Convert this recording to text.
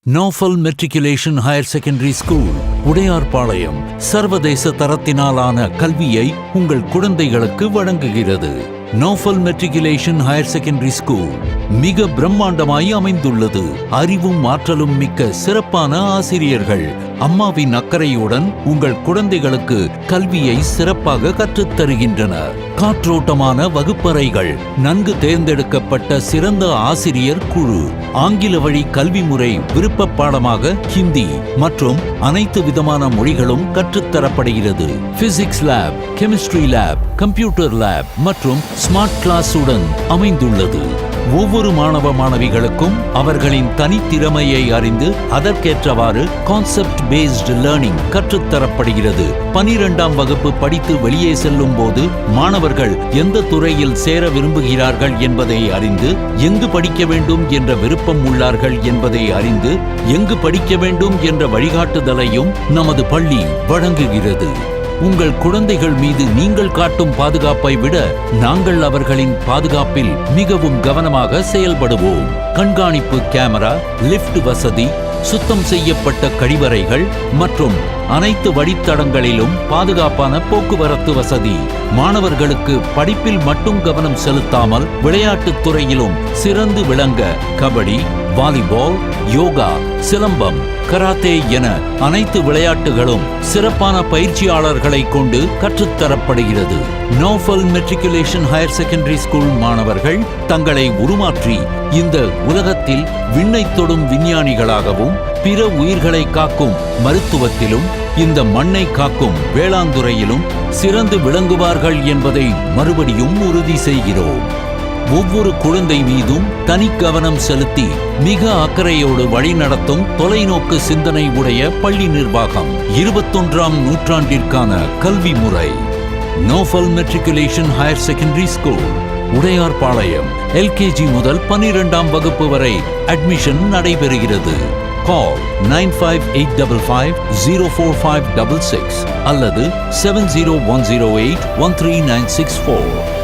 Noufal matriculation higher secondary school, Udayarpalayam சர்வதேச தரத்தினாலான கல்வியை உங்கள் குழந்தைகளுக்கு வழங்குகிறது. Nofal matriculation higher secondary school மிக பிரம்மாண்டமாய் அமைந்துள்ளது. அறிவும் ஆற்றலும் மிக்க சிறப்பான ஆசிரியர்கள், அம்மாவின் அக்கறையுடன் உங்கள் குழந்தைகளுக்கு கல்வியை சிறப்பாக கற்றுத் தருகின்றனர். காற்றோட்டமான வகுப்பறைகள், நன்கு தேர்ந்தெடுக்கப்பட்ட சிறந்த ஆசிரியர் குழு, ஆங்கில வழி கல்வி முறை விருப்ப பாடமாக ஹிந்தி மற்றும் அனைத்து விதமான மொழிகளும் கற்றுத்தரப்படுகிறது. Physics lab, chemistry lab, computer lab மற்றும் ஸ்மார்ட் கிளாஸ் உடன் அமைந்துள்ளது. ஒவ்வொரு மாணவ மாணவிகளுக்கும் அவர்களின் தனித்திறமையை அறிந்து அதற்கேற்றவாறு கான்செப்ட் பேஸ்டு லேர்னிங் கற்றுத்தரப்படுகிறது. 12ஆம் வகுப்பு படித்து வெளியே செல்லும் போது மாணவர்கள் எந்த துறையில் சேர விரும்புகிறார்கள் என்பதை அறிந்து, எங்கு படிக்க வேண்டும் என்ற விருப்பம் உள்ளார்கள் என்பதை அறிந்து, எங்கு படிக்க வேண்டும் என்ற வழிகாட்டுதலையும் நமது பள்ளி வழங்குகிறது. உங்கள் குழந்தைகள் மீது நீங்கள் காட்டும் பாதுகாப்பை விட நாங்கள் அவர்களின் பாதுகாப்பில் மிகவும் கவனமாக செயல்படுவோம். கண்காணிப்பு கேமரா, லிஃப்ட் வசதி, சுத்தம் செய்யப்பட்ட கழிவறைகள் மற்றும் அனைத்து வழித்தடங்களிலும் பாதுகாப்பான போக்குவரத்து வசதி. மாணவர்களுக்கு படிப்பில் மட்டும் கவனம் செலுத்தாமல் விளையாட்டுத் துறையிலும் சிறந்து விளங்க கபடி, வாலிபால், யோகா, சிலம்பம், கராத்தே என அனைத்து விளையாட்டுகளும் சிறப்பான பயிற்சியாளர்களை கொண்டு கற்றுத்தரப்படுகிறது. Noufal matriculation higher secondary school மாணவர்கள் தங்களை உருமாற்றி இந்த உலகத்தில் விண்ணை தொடும் விஞ்ஞானிகளாகவும், பிற உயிர்களை காக்கும் மருத்துவத்திலும், இந்த மண்ணை காக்கும் வேளாண்துறையிலும் சிறந்து விளங்குவார்கள் என்பதை மறுபடியும் உறுதி செய்கிறோம். ஒவ்வொரு குழந்தை மீதும் தனி கவனம் செலுத்தி மிக அக்கறையோடு வழிநடத்தும் தொலைநோக்கு சிந்தனை உடைய பள்ளி நிர்வாகம். 21ஆம் நூற்றாண்டிற்கான கல்வி முறை. Nofal matriculation higher secondary school, Udayarpalayam. LKG முதல் 12ஆம் வகுப்பு வரை அட்மிஷன் நடைபெறுகிறது. கால் 9585504566 அல்லது 7010813964.